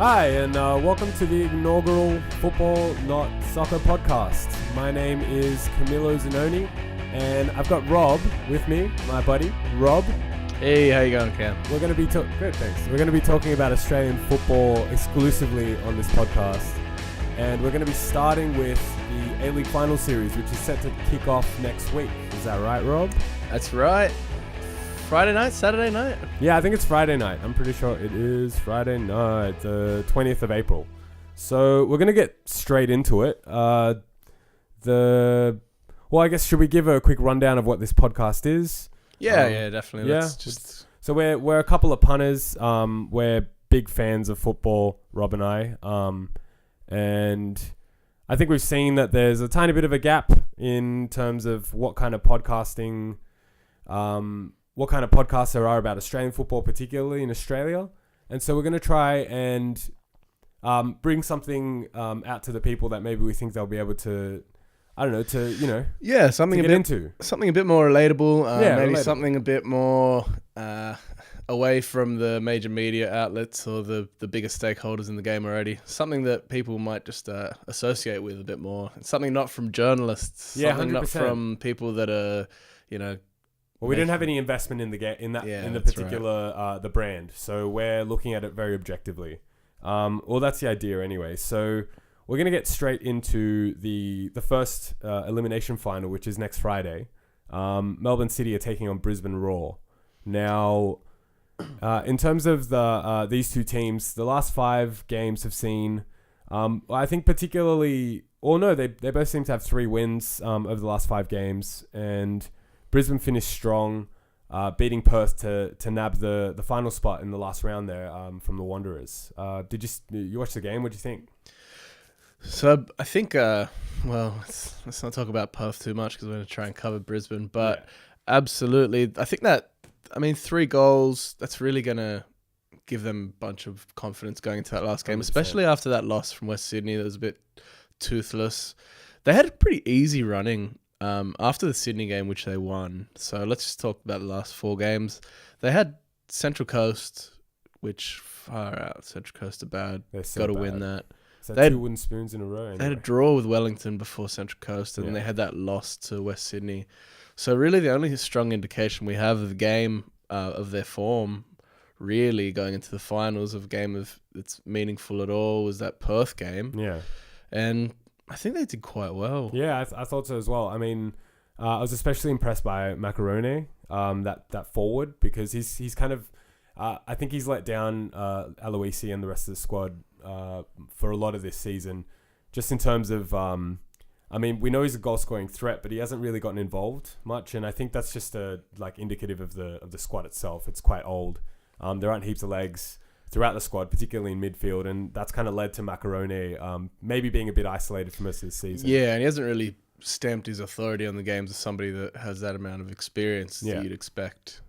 Hi, and welcome to the Ignaugural Football Not Soccer podcast. My name is Camilo Zanoni, and I've got Rob with me, my buddy, Rob. Hey, how you going, Cam? We're going to be good, thanks. We're going to be talking about Australian football exclusively on this podcast, and we're going to be starting with the A-League final series, which is set to kick off next week. Is that right, Rob? That's right. Friday night, Saturday night? Yeah, I think it's Friday night. I'm pretty sure it is Friday night, the 20th of April. So we're going to get straight into it. I guess, should we give a quick rundown of what this podcast is? Yeah, definitely. Yeah. So we're a couple of punters. We're big fans of football, Rob and I. And I think we've seen that there's a tiny bit of a gap in terms of what kind of podcasting... what kind of podcasts there are about Australian football, particularly in Australia. And so we're going to try and bring something out to the people that maybe we think they'll be able to, something a bit more relatable. Maybe something a bit more away from the major media outlets or the bigger stakeholders in the game already. Something that people might just associate with a bit more. Something not from journalists. Yeah, something 100%. Not from people that are, Well, we didn't have any investment in the particular right. The brand, so we're looking at it very objectively. That's the idea anyway. So we're gonna get straight into the first elimination final, which is next Friday. Melbourne City are taking on Brisbane Roar. Now, in terms of these two teams, the last 5 games have seen. I think particularly, they both seem to have 3 wins over the last 5 games, and Brisbane finished strong, beating Perth to nab the final spot in the last round there from the Wanderers. Did you watch the game? What do you think? So I think, let's not talk about Perth too much because we're going to try and cover Brisbane. But Absolutely, I think 3 goals, that's really going to give them a bunch of confidence going into that last game, 100%. Especially after that loss from West Sydney that was a bit toothless. They had a pretty easy running after the Sydney game, which they won. So let's just talk about the last 4 games. They had Central Coast, which far out. Central Coast are bad. Got to win that. So they had 2 wooden spoons in a row. Anyway. They had a draw with Wellington before Central Coast, and then they had that loss to West Sydney. So really the only strong indication we have of the game, of their form, really going into the finals of a game that's meaningful at all, was that Perth game. Yeah. And I think they did quite well. Yeah, I thought so as well. I mean, I was especially impressed by Macaroni, that forward, because he's kind of, I think he's let down a-leauge and the rest of the squad for a lot of this season, just in terms of, we know he's a goal scoring threat, but he hasn't really gotten involved much, and I think that's just indicative of the squad itself. It's quite old. There aren't heaps of legs throughout the squad, particularly in midfield, and that's kind of led to Macaroni maybe being a bit isolated for most of the season. Yeah, and he hasn't really stamped his authority on the games as somebody that has that amount of experience that you'd expect.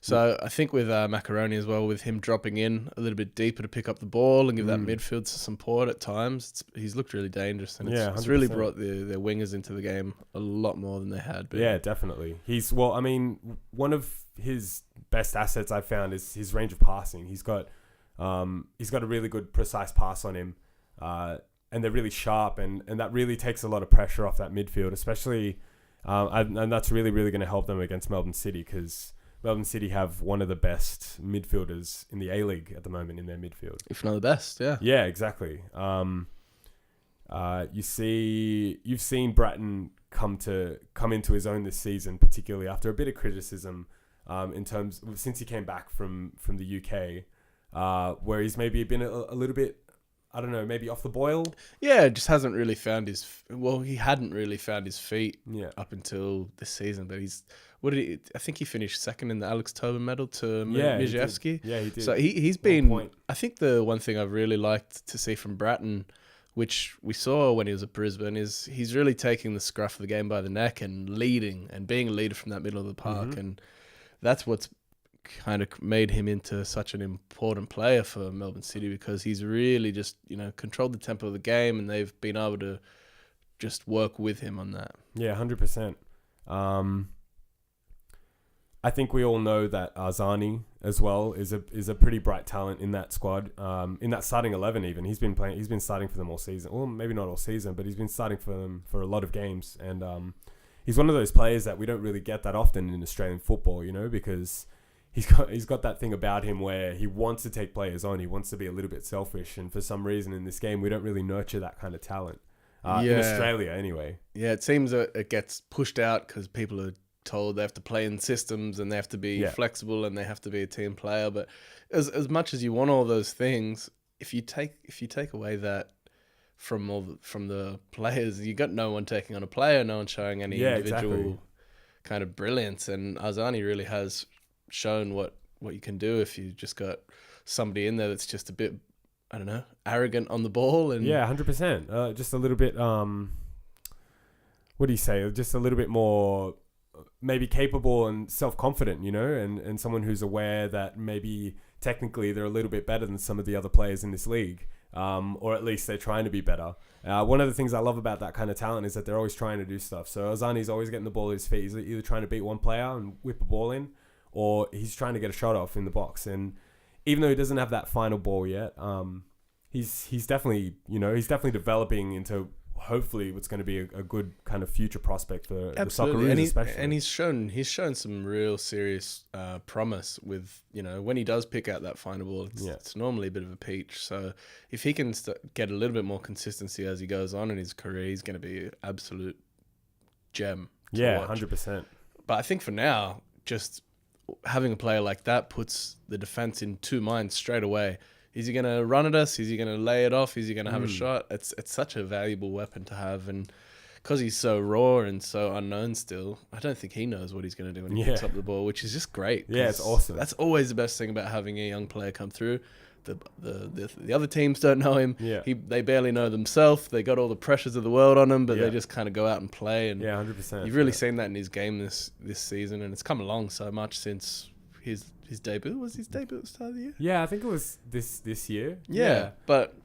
So I think with Macaroni as well, with him dropping in a little bit deeper to pick up the ball and give that midfield some support at times, he's looked really dangerous, and it's really brought their wingers into the game a lot more than they had been. Yeah, definitely. One of his best assets I've found is his range of passing. He's got a really good precise pass on him, and they're really sharp, and that really takes a lot of pressure off that midfield, especially, and that's really, really going to help them against Melbourne City, because Melbourne City have one of the best midfielders in the A-League at the moment in their midfield. If not the best, yeah. Yeah, exactly. You've seen Bratton come into his own this season, particularly after a bit of criticism since he came back from the UK, where he's maybe been a little bit, I don't know, maybe off the boil. Yeah, just hasn't really found he hadn't really found his feet up until this season, but I think he finished second in the Alex Tobin medal to Mijewski. Yeah, he did. So he's been, I think the one thing I've really liked to see from Bratton, which we saw when he was at Brisbane, is he's really taking the scruff of the game by the neck and leading and being a leader from that middle of the park. And that's what's kind of made him into such an important player for Melbourne City, because he's really just, controlled the tempo of the game, and they've been able to just work with him on that. Yeah, 100%. I think we all know that Arzani as well is a pretty bright talent in that squad. In that starting 11, even he's been starting for them all season. Well, maybe not all season, but he's been starting for them for a lot of games. And he's one of those players that we don't really get that often in Australian football, because he's got that thing about him where he wants to take players on. He wants to be a little bit selfish, and for some reason in this game we don't really nurture that kind of talent in Australia anyway. Yeah, it seems that it gets pushed out because people are told they have to play in systems and they have to be flexible and they have to be a team player. But as much as you want all those things, if you take away that from the players, you got no one taking on a player, no one showing any individual kind of brilliance. And Arzani really has shown what you can do if you just got somebody in there that's just a bit, I don't know, arrogant on the ball. And 100%. Just a little bit, what do you say? Just a little bit more maybe capable and self-confident, and someone who's aware that maybe technically they're a little bit better than some of the other players in this league, or at least they're trying to be better. One of the things I love about that kind of talent is that they're always trying to do stuff. So Arzani's always getting the ball at his feet. He's either trying to beat one player and whip a ball in, or he's trying to get a shot off in the box. And even though he doesn't have that final ball yet, he's definitely developing into hopefully what's going to be a good kind of future prospect for the Socceroos especially. And he's shown some real serious promise with, when he does pick out that final ball, it's normally a bit of a peach. So if he can get a little bit more consistency as he goes on in his career, he's going to be an absolute gem to watch. 100%. But I think for now, just having a player like that puts the defense in two minds straight away. Is he going to run at us? Is he going to lay it off? Is he going to have a shot? It's such a valuable weapon to have. And because he's so raw and so unknown still, I don't think he knows what he's going to do when he picks up the ball, which is just great. Yeah, it's awesome. That's always the best thing about having a young player come through. The other teams don't know him. Yeah. They barely know themselves. They got all the pressures of the world on them, but they just kind of go out and play. And 100%. You've really seen that in his game this season, and it's come along so much since his debut. Was his debut at the start of the year? Yeah, I think it was this year. Yeah, but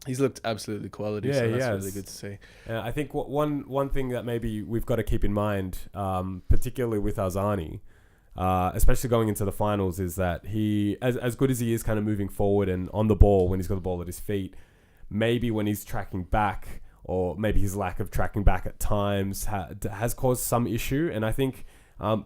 he's looked absolutely quality, so that's really good to see. I think one thing that maybe we've got to keep in mind, particularly with Arzani, especially going into the finals, is that he, as good as he is kind of moving forward and on the ball when he's got the ball at his feet, maybe when he's tracking back, or maybe his lack of tracking back at times has caused some issue. And I think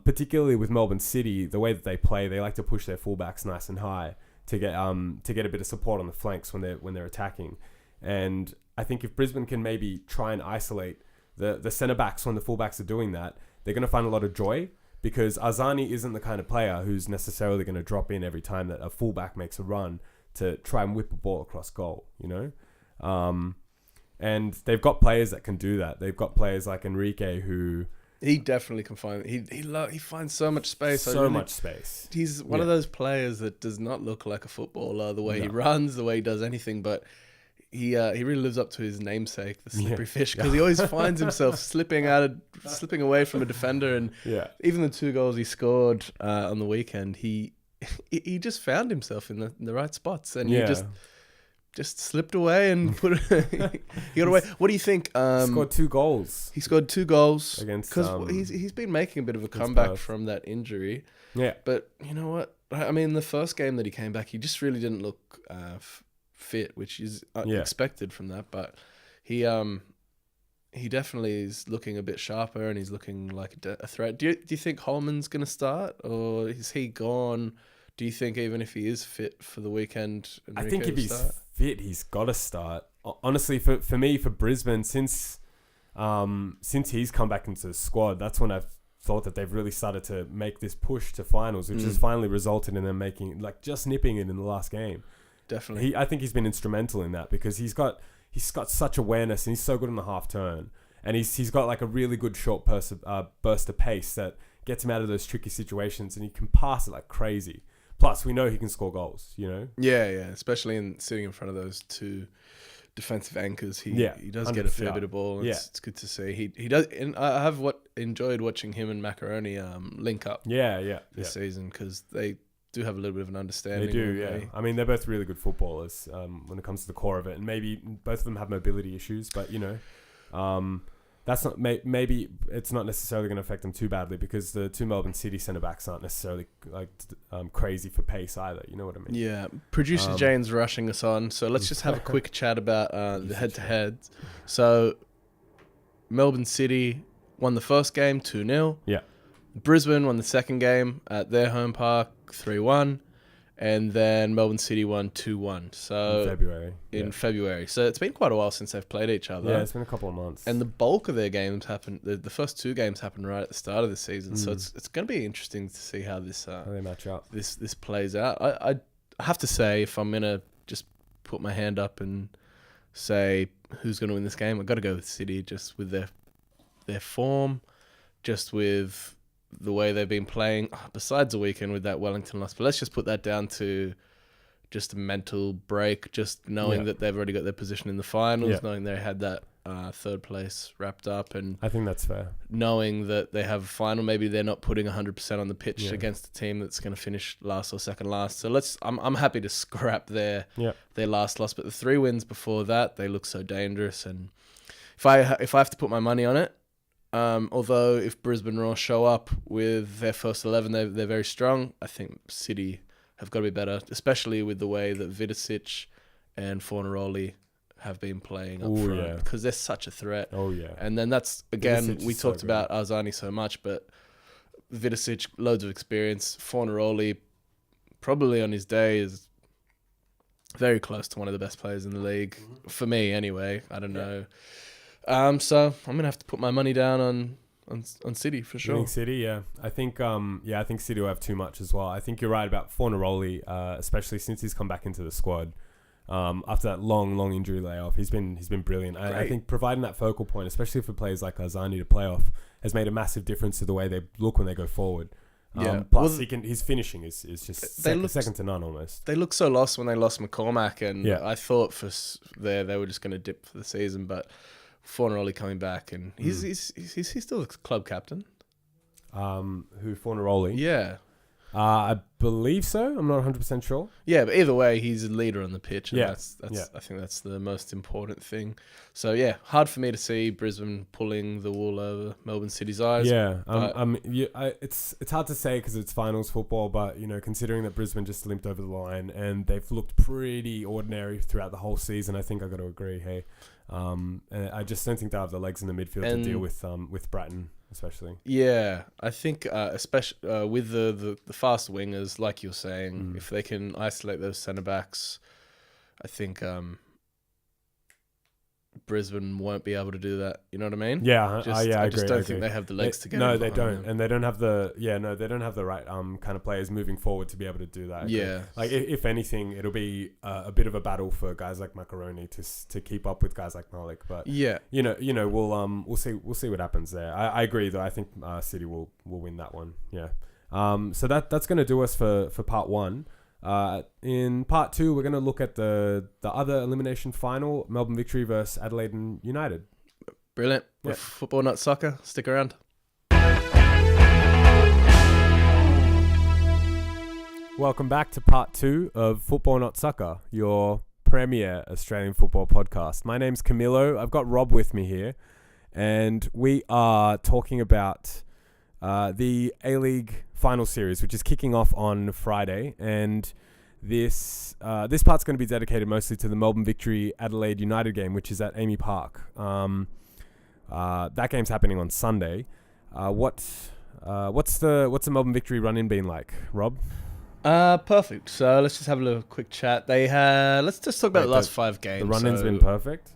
particularly with Melbourne City, the way that they play, they like to push their fullbacks nice and high to get a bit of support on the flanks when they're attacking. And I think if Brisbane can maybe try and isolate the centre backs when the fullbacks are doing that, they're going to find a lot of joy, because Arzani isn't the kind of player who's necessarily going to drop in every time that a fullback makes a run to try and whip a ball across goal, and they've got players that can do that. They've got players like Enrique who... He definitely can find... He finds so much space. Much space. He's one of those players that does not look like a footballer, the way he runs, the way he does anything, but he really lives up to his namesake, the slippery fish, because he always finds himself slipping away from a defender. And even the 2 goals he scored on the weekend, he just found himself in the right spots, and he just slipped away and he got away. What do you think? Scored 2 goals. He scored 2 goals against, because he's been making a bit of a comeback Perth from that injury. Yeah, but you know what? I mean, the first game that he came back, he just really didn't look fit, which is expected from that. But he definitely is looking a bit sharper, and he's looking like a threat. Do you think Holman's going to start, or is he gone? Do you think even if he is fit for the weekend, I think if he's fit, he's got to start. Honestly, for me, for Brisbane, since he's come back into the squad, that's when I've thought that they've really started to make this push to finals, which has finally resulted in them making, like, just nipping it in the last game. Definitely. I think he's been instrumental in that, because he's got such awareness, and he's so good on the half turn, and he's got like a really good short burst of pace that gets him out of those tricky situations, and he can pass it like crazy. Plus, we know he can score goals, Yeah, especially sitting in front of those 2 defensive anchors. He does get a fair bit of ball. It's good to see. He does. And I have enjoyed watching him and Macaroni link up. This season, because they do have a little bit of an understanding. They do, I mean, they're both really good footballers when it comes to the core of it, and maybe both of them have mobility issues, but that's not maybe it's not necessarily going to affect them too badly because the two Melbourne City centre backs aren't necessarily like crazy for pace either. You know what I mean? Yeah. Producer Jane's rushing us on, so let's just have a quick chat about the head-to-head. So Melbourne City won the first game 2-0. Yeah. Brisbane won the second game at their home park 3-1. And then Melbourne City won 2-1. So in February. So it's been quite a while since they've played each other. Yeah, it's been a couple of months. And the bulk of their games happened. The first two games happened right at the start of the season. So it's going to be interesting to see how this how they match up. This plays out. I have to say, if I'm gonna just put my hand up and say who's going to win this game, I've got to go with City, just with their form, just with the way they've been playing, besides the weekend with that Wellington loss. But let's just put that down to just a mental break, just knowing that they've already got their position in the finals, knowing they had that third place wrapped up. And I think that's fair. Knowing that they have a final, maybe they're not putting 100% on the pitch against a team that's going to finish last or second last. So I'm happy to scrap their last loss. But the 3 wins before that, they look so dangerous. And if I have to put my money on it, although if Brisbane Roar show up with their first 11, they're very strong. I think City have got to be better, especially with the way that Vidicic and Fornaroli have been playing up front, because they're such a threat. Oh yeah. And then that's again, we talked about Arzani so much, but Vidicic, loads of experience. Fornaroli, probably on his day, is very close to one of the best players in the league for me. Anyway, I don't know. So I'm gonna have to put my money down on City for sure. You think City, yeah. I think I think City will have too much as well. I think you're right about Fornaroli, especially since he's come back into the squad after that long injury layoff. He's been brilliant. I think providing that focal point, especially for players like Arzani to play off, has made a massive difference to the way they look when they go forward. Plus, his finishing is just second to none almost. They look so lost when they lost McCormack, and I thought they were just going to dip for the season, but Fornaroli coming back, and he's still the club captain. Who, Fornaroli? Yeah. I believe so. I'm not 100% sure. Yeah, but either way, he's a leader on the pitch, and that's I think that's the most important thing. So yeah, hard for me to see Brisbane pulling the wool over Melbourne City's eyes. Yeah, it's hard to say because it's finals football, but you know, considering that Brisbane just limped over the line and they've looked pretty ordinary throughout the whole season, I think I got to agree. Hey, and I just don't think they have the legs in the midfield to deal with Bratton. Especially, yeah, I think especially with the fast wingers, like you're saying, if they can isolate those centre backs, I think Brisbane won't be able to do that. You know what I mean? Yeah, I just don't think they have the legs to get. No, they don't, and they don't have they don't have the right kind of players moving forward to be able to do that. Yeah, like if anything, it'll be a bit of a battle for guys like Macaroni to keep up with guys like Malik. But you know, we'll see what happens there. I agree though. I think City will win that one. Yeah. So that's gonna do us for part 1. In part 2, we're going to look at the other elimination final, Melbourne Victory versus Adelaide United. Brilliant. Yeah. Football, not soccer. Stick around. Welcome back to part 2 of Football, Not Soccer, your premier Australian football podcast. My name's Camilo. I've got Rob with me here, and we are talking about the A-League final series, which is kicking off on Friday, and this part's going to be dedicated mostly to the Melbourne Victory Adelaide United game, which is at Amy Park. That game's happening on Sunday. What's the Melbourne Victory run-in been like, Rob? Perfect. So let's just have a little quick chat. Let's just talk about the last 5 games. The run-in's been perfect.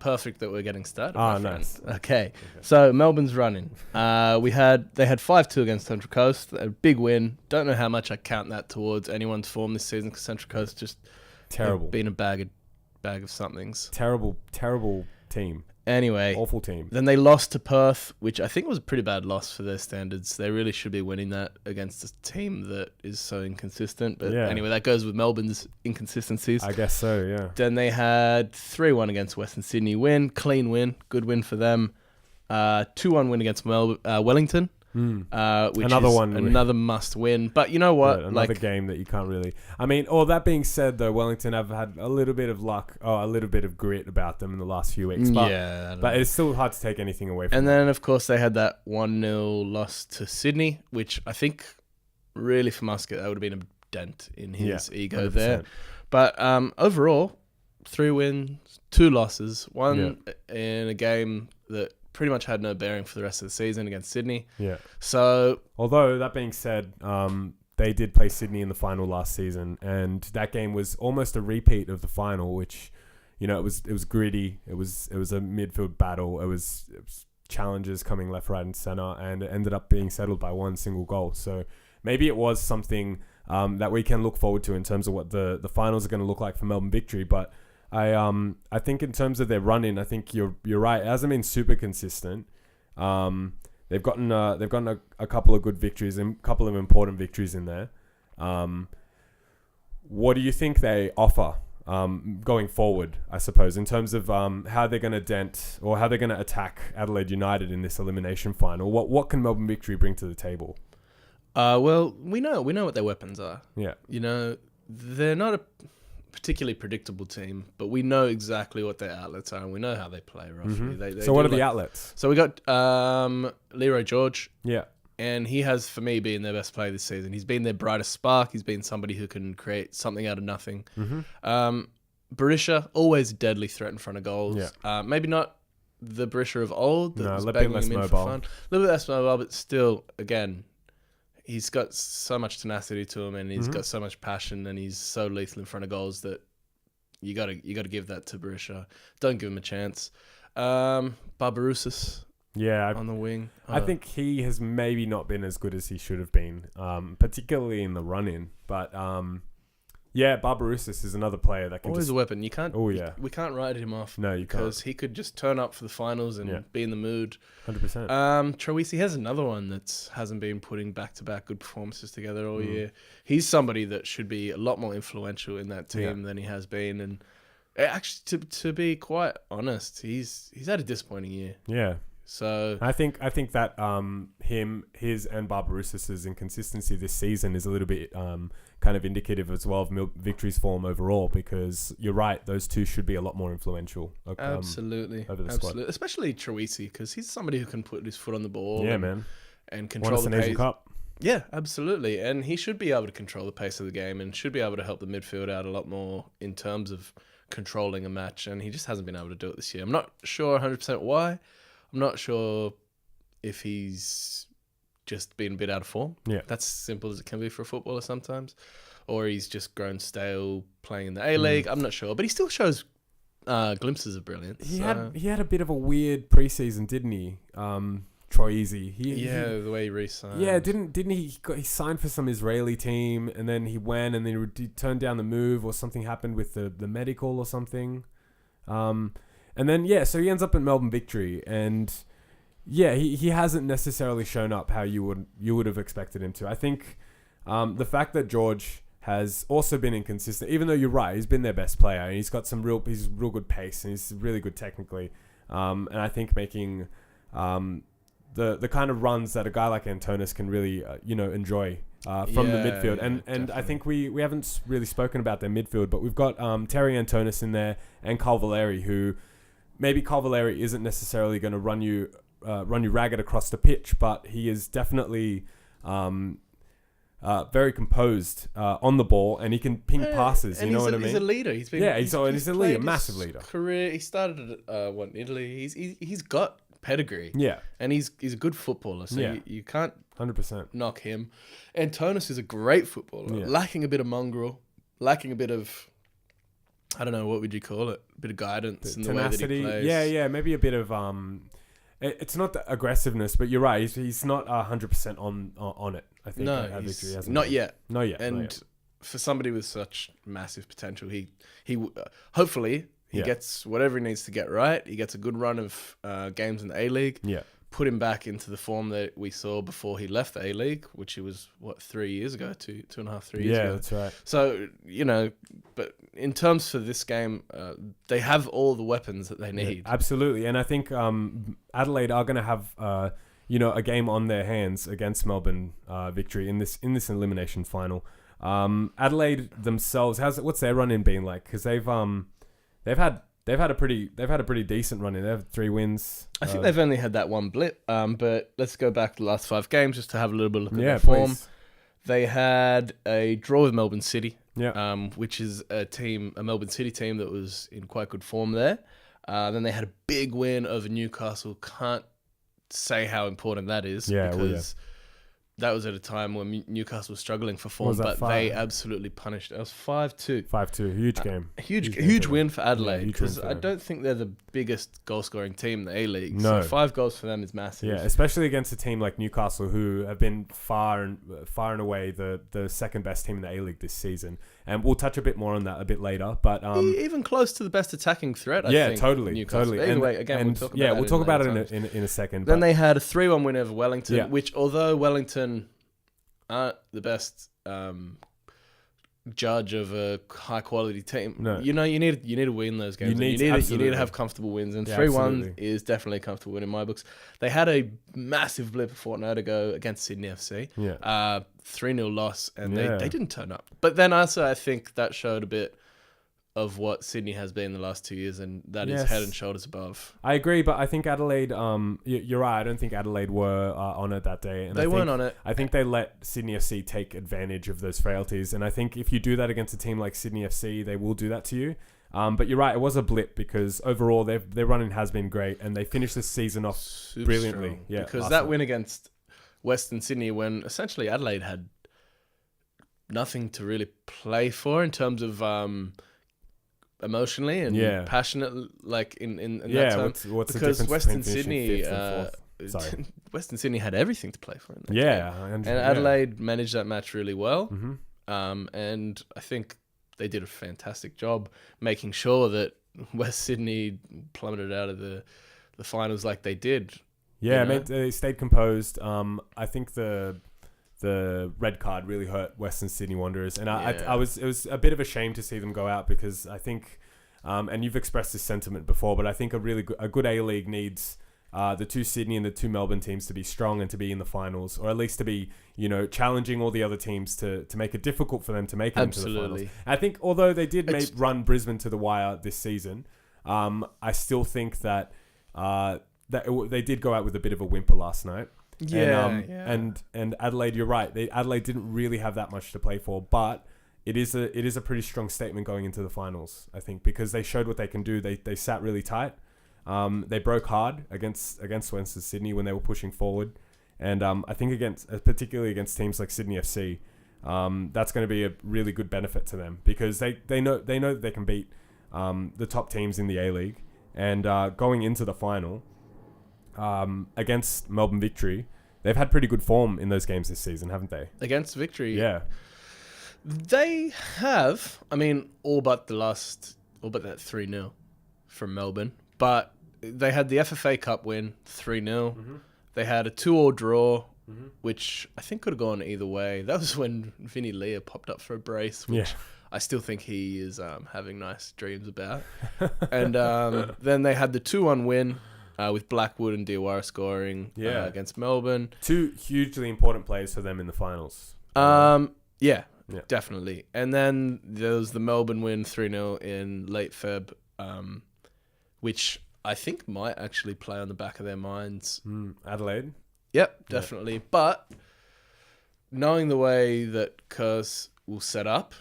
Perfect that we're getting started. Nice. Okay. So Melbourne's running. They had 5-2 against Central Coast. A big win. Don't know how much I count that towards anyone's form this season because Central Coast just terrible. Been a bag of somethings. Terrible team. Anyway, awful team. Then they lost to Perth, which I think was a pretty bad loss for their standards. They really should be winning that against a team that is so inconsistent. But anyway, that goes with Melbourne's inconsistencies. I guess so, yeah. Then they had 3-1 against Western Sydney clean win, good win for them. 2-1 win against Wellington. which Another is one. another must win. But you know what? Yeah, another game that you can't really... I mean, all that being said, though, Wellington have had a little bit of luck, or a little bit of grit about them in the last few weeks. But it's still hard to take anything away from And them. then, of course, they had that 1-0 loss to Sydney, which I think really for Muscat, that would have been a dent in his ego 100%. There. But overall, 3 wins, 2 losses, one in a game that pretty much had no bearing for the rest of the season against Sydney. Yeah. So, although that being said, they did play Sydney in the final last season, and that game was almost a repeat of the final, which, you know, it was gritty. It was a midfield battle. It was challenges coming left, right, and center, and it ended up being settled by one single goal. So maybe it was something that we can look forward to in terms of what the finals are going to look like for Melbourne Victory. But I think in terms of their run-in, I think you're right. It hasn't been super consistent. They've gotten a couple of good victories and a couple of important victories in there. What do you think they offer going forward, I suppose, in terms of how they're going to dent or how they're going to attack Adelaide United in this elimination final? What can Melbourne Victory bring to the table? Well, we know what their weapons are. Yeah. You know, they're not a particularly predictable team, but we know exactly what their outlets are and we know how they play roughly. Mm-hmm. So what are the outlets? So we got Leroy George. Yeah. And he has, for me, been their best player this season. He's been their brightest spark. He's been somebody who can create something out of nothing. Mm-hmm. Barisha, always a deadly threat in front of goals. Yeah. Maybe not the Barisha of old. That was a little bit less mobile. A little bit less mobile, but still, again, he's got so much tenacity to him, and he's got so much passion, and he's so lethal in front of goals that you gotta give that to Barisha. Don't give him a chance. Barbarousis. Yeah, on the wing. I think he has maybe not been as good as he should have been, particularly in the run-in. But Barbarousis is another player that can always a weapon. You can't. Oh yeah, we can't write him off. No, you can't, because he could just turn up for the finals and be in the mood. 100%. Troisi has another one that hasn't been putting back-to-back good performances together all year. He's somebody that should be a lot more influential in that team than he has been. And actually, to be quite honest, he's had a disappointing year. Yeah. So I think that his and Barbarousas's inconsistency this season is a little bit kind of indicative as well of Victory's form overall, because you're right, those two should be a lot more influential. Absolutely, over the squad, especially Troisi, because he's somebody who can put his foot on the ball. Yeah, man, and control the pace. Asian Cup. Yeah, absolutely, and he should be able to control the pace of the game and should be able to help the midfield out a lot more in terms of controlling a match. And he just hasn't been able to do it this year. I'm not sure 100% why. I'm not sure if he's just been a bit out of form. Yeah. That's simple as it can be for a footballer sometimes. Or he's just grown stale playing in the A-League. I'm not sure. But he still shows glimpses of brilliance. He had a bit of a weird preseason, didn't he? Troisi. The way he re-signed. Yeah, didn't he? He signed for some Israeli team, and then he went, and then he turned down the move, or something happened with the medical or something. And then, so he ends up at Melbourne Victory, and he hasn't necessarily shown up how you would have expected him to. I think the fact that George has also been inconsistent, even though you're right, he's been their best player, and he's got he's real good pace, and he's really good technically. And I think making the kind of runs that a guy like Antonis can really enjoy from the midfield. And I think we haven't really spoken about their midfield, but we've got Terry Antonis in there and Carl Valeri, who maybe Carl Valeri isn't necessarily going to run you ragged across the pitch, but he is definitely very composed on the ball, and he can ping passes. You know what I mean? He's a leader. He's a leader, massive leader. Career. He started at in Italy. He's got pedigree. Yeah, and he's a good footballer. So you can't 100% knock him. Antonis is a great footballer, lacking a bit of mongrel, lacking a bit of, I don't know, what would you call it? A bit of guidance in the way that he plays. Yeah, maybe a bit of it's not the aggressiveness, but you're right. He's not 100% on it. I think not yet. And for somebody with such massive potential, he hopefully he gets whatever he needs to get right. He gets a good run of games in the A-League. Yeah. Put him back into the form that we saw before he left the A-League, which he was 3 years ago, 2.5-3 years ago. Yeah, that's right. So but in terms for this game, they have all the weapons that they need. Yeah, absolutely, and I think Adelaide are going to have a game on their hands against Melbourne Victory in this elimination final. Adelaide themselves, what's their run in been like? Because they've had a pretty decent run in. They have 3 wins. I think they've only had that one blip. But let's go back to the last 5 games just to have a little bit of look at their form. Please. They had a draw with Melbourne City, yeah, which is a Melbourne City team that was in quite good form there. Then they had a big win over Newcastle. Can't say how important that is because that was at a time when Newcastle was struggling for form, but they absolutely punished. It was 5-2. 5-2, huge game. Huge win for Adelaide because I don't think they're the biggest goal-scoring team in the A-League. No. So 5 goals for them is massive. Yeah, especially against a team like Newcastle, who have been far and away the second best team in the A-League this season. And we'll touch a bit more on that a bit later. But even close to the best attacking threat, I think. Totally. Anyway, we'll talk about it in a second. Then they had a 3-1 win over Wellington, which although Wellington aren't the best judge of a high quality team. No. You need to win those games. You need to have comfortable wins, and 3-1 is definitely a comfortable win in my books. They had a massive blip a fortnight ago against Sydney FC. 3-0 loss, and they didn't turn up. But then also I think that showed a bit of what Sydney has been the last 2 years, and that is head and shoulders above. I agree, but I think Adelaide, you're right, I don't think Adelaide were on it that day. And they weren't on it. I think they let Sydney FC take advantage of those frailties, and I think if you do that against a team like Sydney FC, they will do that to you. But you're right, it was a blip because overall their running has been great, and they finished this season off super brilliantly. Strong. Yeah, because that win against Western Sydney, when essentially Adelaide had nothing to really play for in terms of emotionally and passionate, like in that time. What's because the Western Sydney, Western Sydney had everything to play for in that game. And Adelaide managed that match really well. Mm-hmm. And I think they did a fantastic job making sure that West Sydney plummeted out of the finals like they did. Yeah, they stayed composed. I think the red card really hurt Western Sydney Wanderers, and it was a bit of a shame to see them go out because I think, and you've expressed this sentiment before, but I think a good A-League needs the 2 Sydney and the 2 Melbourne teams to be strong and to be in the finals, or at least to be challenging all the other teams to make it difficult for them to make it into the finals. I think although they did run Brisbane to the wire this season, I still think that they did go out with a bit of a whimper last night. And Adelaide, you're right. Adelaide didn't really have that much to play for, but it is a pretty strong statement going into the finals, I think, because they showed what they can do. They sat really tight. They broke hard against Western Sydney when they were pushing forward, and I think particularly against teams like Sydney FC, that's going to be a really good benefit to them because they know that they can beat the top teams in the A-League, and going into the final. Against Melbourne Victory, they've had pretty good form in those games this season, haven't they? Against Victory, yeah, they have. I mean, all but that 3-0 from Melbourne, but they had the FFA Cup win 3-0. Mm-hmm. They had a 2-2 draw, which I think could have gone either way. That was when Vinny Leah popped up for a brace, which I still think he is having nice dreams about. And then they had the 2-1 win. With Blackwood and Diawara scoring against Melbourne. 2 hugely important players for them in the finals. Definitely. And then there was the Melbourne win 3-0 in late Feb, which I think might actually play on the back of their minds. Adelaide? Yep, definitely. Yeah. But knowing the way that Kurz will set up,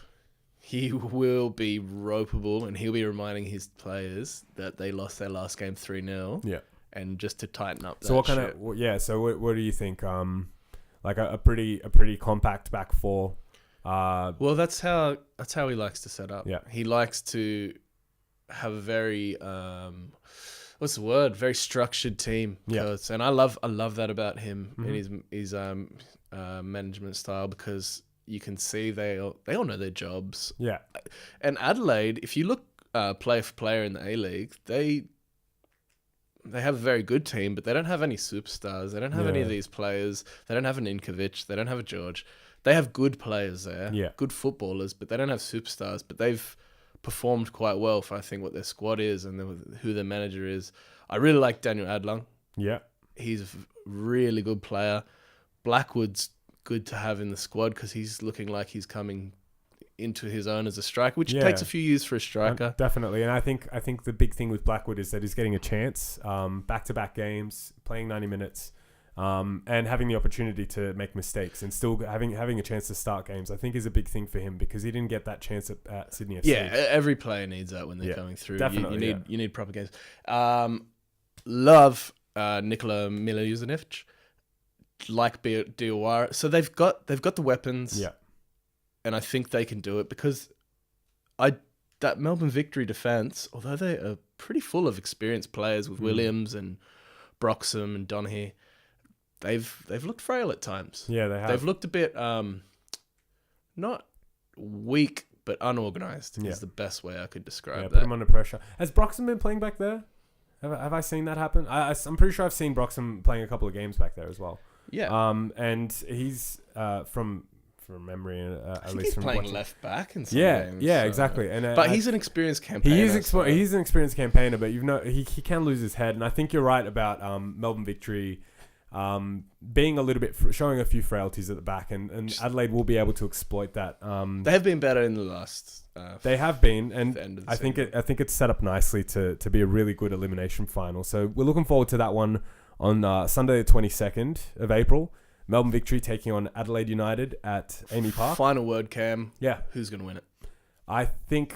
he will be ropeable, and he'll be reminding his players that they lost their last game 3-0. Yeah, and just to tighten up. So what do you think? Like a pretty compact back four. Well, that's how he likes to set up. Yeah, he likes to have a very very structured team. Yeah, and I love that about him and his management style because. You can see they all know their jobs. Yeah. And Adelaide, if you look player for player in the A-League, they have a very good team, but they don't have any superstars. They don't have any of these players. They don't have an Inkovic. They don't have a George. They have good players there, good footballers, but they don't have superstars. But they've performed quite well for, I think, what their squad is and who their manager is. I really like Daniel Adlung. Yeah. He's really good player. Blackwood's good to have in the squad because he's looking like he's coming into his own as a striker, which takes a few years for a striker. Definitely. And I think the big thing with Blackwood is that he's getting a chance, back-to-back games, playing 90 minutes, and having the opportunity to make mistakes and still having a chance to start games, I think is a big thing for him because he didn't get that chance at Sydney FC. Yeah, every player needs that when they're coming through. Definitely. You need proper games. Love Nikola Milojevic, like Diawara. So they've got the weapons. Yeah. And I think they can do it because that Melbourne Victory defence, although they are pretty full of experienced players with Williams and Broxham and Donaghy, they've looked frail at times. Yeah, they have. They've looked a bit not weak but unorganised is the best way I could describe that. Put them under pressure. Has Broxham been playing back there? Have I seen that happen? I'm pretty sure I've seen Broxham playing a couple of games back there as well. Yeah. And he's from memory, at least he's from playing watching. left back in some games. Yeah, exactly. And but he's an experienced campaigner. He's an experienced campaigner, but he can lose his head. And I think you're right about Melbourne Victory being a little bit showing a few frailties at the back, and Adelaide will be able to exploit that. They have been better in the last. They have been, and I think it's set up nicely to be a really good elimination final. So we're looking forward to that one on Sunday the 22nd of April. Melbourne Victory taking on Adelaide United at Amy Park. Final word, Cam. Yeah. Who's going to win it? I think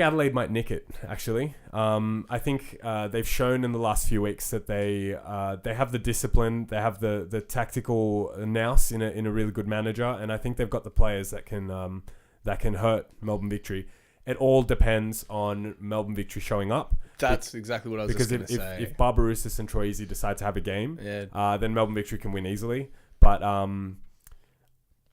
Adelaide might nick it, actually. I think they've shown in the last few weeks that they have the discipline, they have the tactical nous in a really good manager, and I think they've got the players that can hurt Melbourne Victory. It all depends on Melbourne Victory showing up. That's exactly what I was just going to say. Because if Barbarouses and Troisi decide to have a game, then Melbourne Victory can win easily. But I'm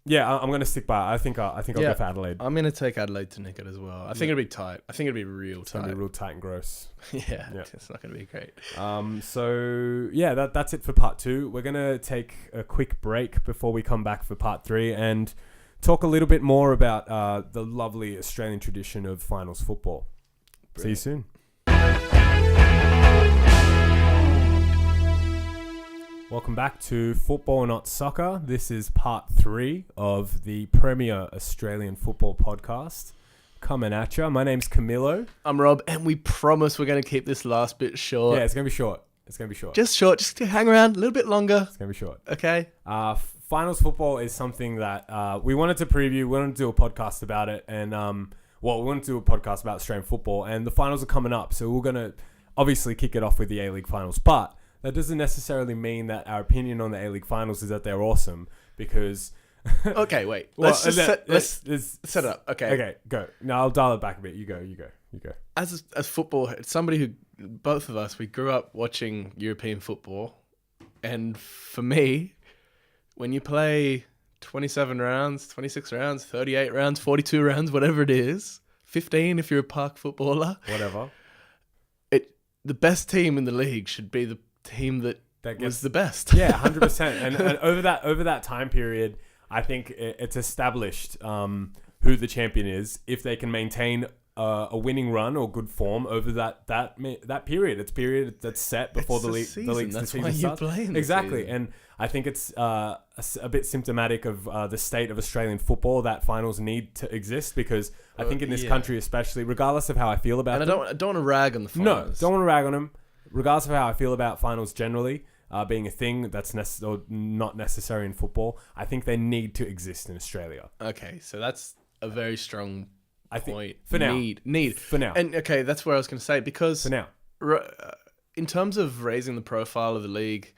going to stick by it. I think I'll go for Adelaide. I'm going to take Adelaide to nick it as well. I think it'll be tight. I think it'll be real tight. It's going to be real tight and gross. Yeah, it's not going to be great. That's it for part 2. We're going to take a quick break before we come back for part 3 and talk a little bit more about the lovely Australian tradition of finals football. Brilliant. See you soon. Welcome back to Football Not Soccer. This is part 3 of the premier Australian football podcast. Coming at you. My name's Camilo. I'm Rob, and we promise we're going to keep this last bit short. Yeah, it's going to be short. Just short, just to hang around a little bit longer. It's going to be short. Okay. Finals football is something that we wanted to preview. We wanted to do a podcast about it. And, we wanted to do a podcast about Australian football. And the finals are coming up. So we're going to obviously kick it off with the A-League finals. But that doesn't necessarily mean that our opinion on the A-League finals is that they're awesome. Because... Okay, wait. Let's set it up. Okay, go. No, I'll dial it back a bit. You go. As football, somebody who... Both of us, we grew up watching European football. And for me... When you play 27 rounds, 26 rounds, 38 rounds, 42 rounds, whatever it is, 15 if you're a park footballer. Whatever. The best team in the league should be the team that was the best. Yeah, 100%. and over that time period, I think it's established who the champion is if they can maintain a winning run or good form over that period. It's period that's set before the season starts. Exactly. And I think it's a bit symptomatic of the state of Australian football that finals need to exist because I think in this country especially, regardless of how I feel about them. I don't want to rag on the finals. No, don't want to rag on them. Regardless of how I feel about finals generally, being a thing that's not necessary in football, I think they need to exist in Australia. Okay, so that's a very strong point. For now. Need. For now. And okay, that's what I was going to say because... For now. In terms of raising the profile of the league,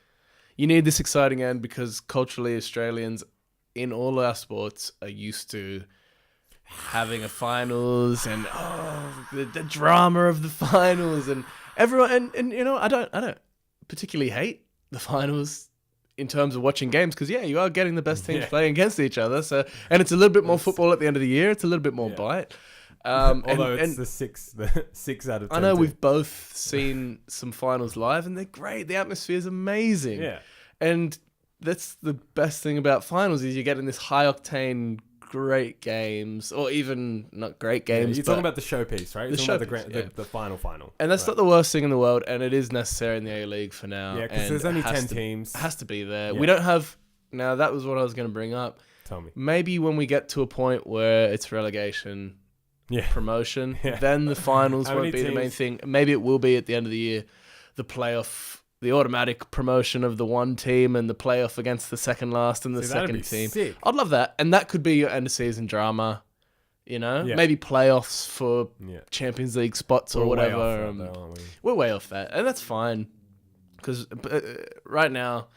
you need this exciting end because culturally Australians in all our sports are used to having a finals and the drama of the finals and everyone and you know I don't particularly hate the finals in terms of watching games because you are getting the best teams playing against each other, so and it's a little bit more football at the end of the year. It's a little bit more bite. Although it's the six out of 10. I know we've both seen some finals live and they're great. The atmosphere is amazing. Yeah, and that's the best thing about finals is you're getting this high octane great games, or even not great games. You're talking about the showpiece, right? You're talking about the final. And that's not the worst thing in the world, and it is necessary in the A-League for now. Yeah, because there's only 10 teams. It has to be there. Yeah. We don't have... Now, that was what I was going to bring up. Tell me. Maybe when we get to a point where it's relegation, promotion, then the finals won't be the main thing. Maybe it will be at the end of the year, the playoff, the automatic promotion of the one team and the playoff against the second last and the second team. Sick. I'd love that. And that could be your end of season drama, you know? Yeah. Maybe playoffs for Champions League spots or whatever. We're way off that. And that's fine. Because right now...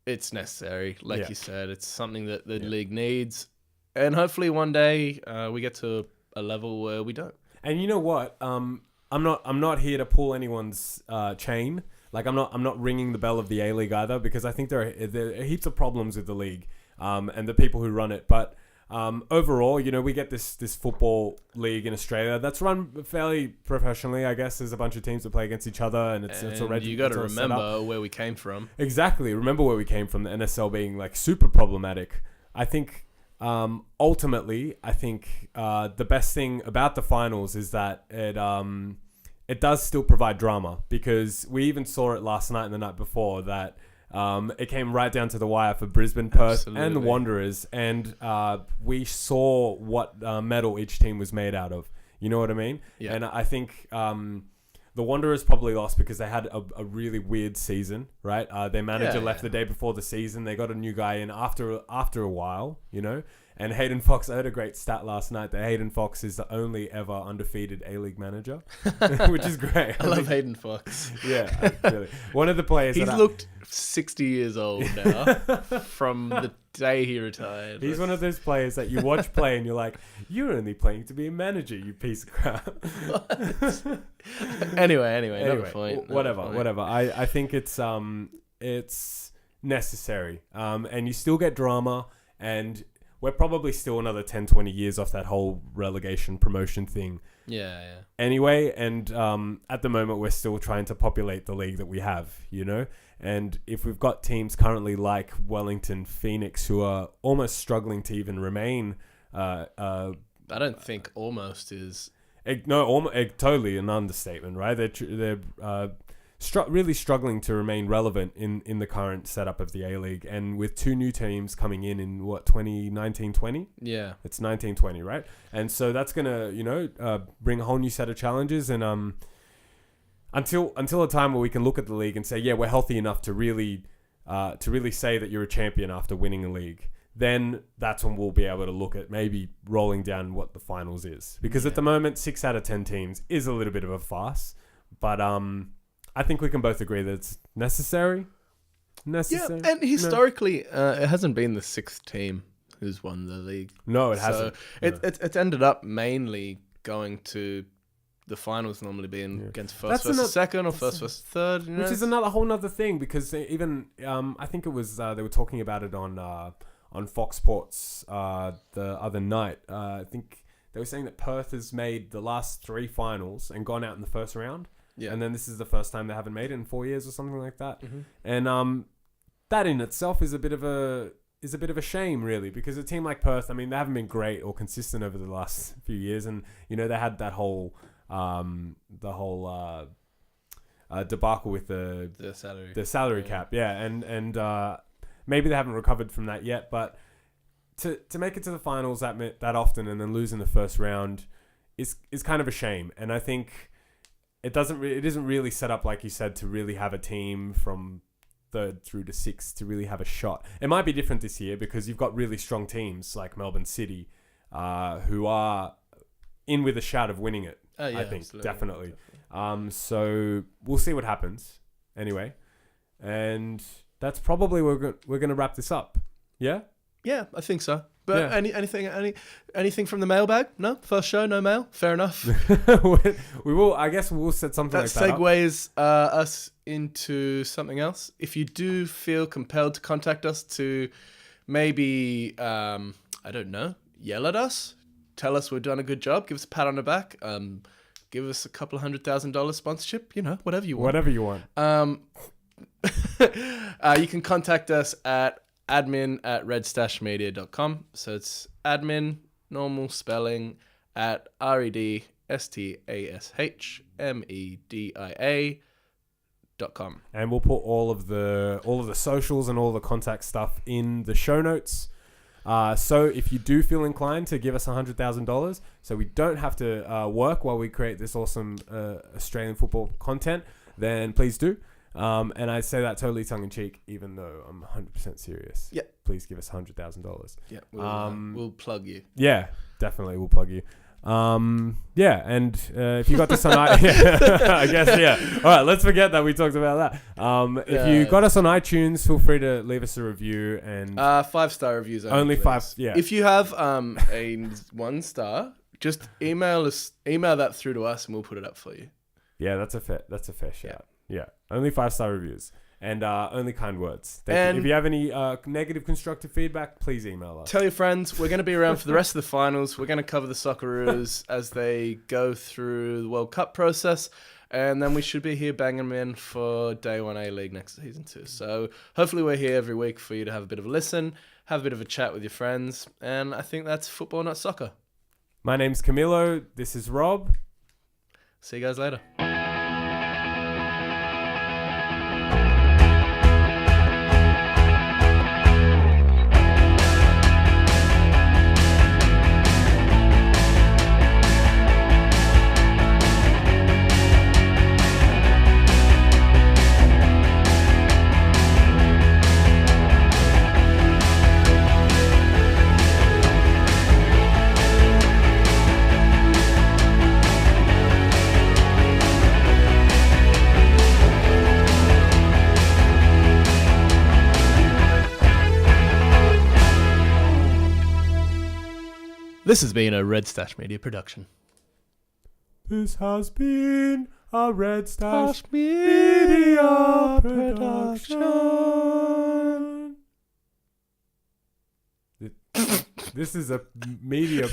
It's necessary, like you said. It's something that the league needs, and hopefully one day we get to a level where we don't. And you know what? I'm not here to pull anyone's chain. Like I'm not ringing the bell of the A-League either, because I think there are heaps of problems with the league and the people who run it. But overall, you know, we get this football league in Australia that's run fairly professionally. I guess there's a bunch of teams that play against each other, and it's already. You got to remember where we came from. Exactly, remember where we came from. The NSL being like super problematic. I think ultimately, the best thing about the finals is that it does still provide drama, because we even saw it last night and the night before that. It came right down to the wire for Brisbane, Perth, and the Wanderers, and we saw what metal each team was made out of. You know what I mean? Yeah. And I think the Wanderers probably lost because they had a really weird season, right? Their manager left the day before the season. They got a new guy in after a while, you know. And Hayden Fox, I heard a great stat last night that Hayden Fox is the only ever undefeated A-League manager, which is great. I love Hayden Fox. Yeah, really. One of the players. He's looked 60 years old now from the day he retired. He's one of those players that you watch play and you're like, you're only playing to be a manager, you piece of crap. Anyway, whatever. I think it's necessary, and you still get drama, and we're probably still another 10, 20 years off that whole relegation promotion thing. Yeah. Anyway, and at the moment, we're still trying to populate the league that we have, you know? And if we've got teams currently like Wellington, Phoenix, who are almost struggling to even remain... I don't think almost is... totally an understatement, right? They're really struggling to remain relevant in the current setup of the A-League, and with two new teams coming in what, 2019-20? Yeah, it's 19-20, right? And so that's gonna bring a whole new set of challenges, and until a time where we can look at the league and say, yeah, we're healthy enough to really say that you're a champion after winning a league, then that's when we'll be able to look at maybe rolling down what the finals is, because at the moment 6 out of 10 teams is a little bit of a farce, but I think we can both agree that it's necessary. Yeah, and historically, it hasn't been the 6th team who's won the league. No, it hasn't. It's ended up mainly going to the finals, normally being against first versus second or first versus third. Which is another whole nother thing, because even I think it was they were talking about it on Fox Sports the other night. I think they were saying that Perth has made the last 3 finals and gone out in the first round. Yeah. And then this is the first time they haven't made it in 4 years or something like that. Mm-hmm. And that in itself is a bit of a shame, really, because a team like Perth, I mean, they haven't been great or consistent over the last few years, and you know, they had that whole debacle with the salary cap, and maybe they haven't recovered from that yet, but to make it to the finals that often and then lose in the first round is kind of a shame. And I think it isn't really set up, like you said, to really have a team from 3rd through to 6th to really have a shot. It might be different this year because you've got really strong teams like Melbourne City who are in with a shout of winning it. I think definitely. So we'll see what happens anyway, and that's probably where we're going to wrap this up. Yeah I think so. But anything from the mailbag? No? First show, no mail? Fair enough. We will. I guess we'll set something like that up. That segues us into something else. If you do feel compelled to contact us to maybe, I don't know, yell at us, tell us we're doing a good job, give us a pat on the back, give us a couple of $100,000 sponsorship, you know, whatever you want. Whatever you want. You can contact us at admin@redstashmedia.com. So it's admin, normal spelling, at redstashmedia.com. And we'll put all of the socials and all the contact stuff in the show notes. So if you do feel inclined to give us $100,000, so we don't have to work while we create this awesome Australian football content, then please do. And I say that totally tongue-in-cheek, even though I'm 100% serious. Yeah. Please give us $100,000. Yeah, we'll plug you. Yeah, definitely, we'll plug you. Yeah, and if you got this on I guess, yeah. All right, let's forget that we talked about that. If you got us on iTunes, feel free to leave us a review. And 5-star reviews only please. 5, yeah. If you have a 1 star, just email that through to us and we'll put it up for you. Yeah, that's a fair shout. Yeah, only 5-star reviews. And only kind words. And if you have any negative constructive feedback, please email us. Tell your friends. We're going to be around for the rest of the finals. We're going to cover the Socceroos as they go through the World Cup process. And then we should be here banging them in for Day 1 A-League next season too. So hopefully we're here every week for you to have a bit of a listen, have a bit of a chat with your friends. And I think that's football, not soccer. My name's Camilo. This is Rob. See you guys later. This has been a Red Stash Media production. This has been a Red Stash Media production. This is a media.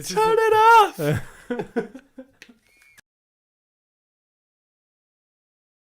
Turn it off!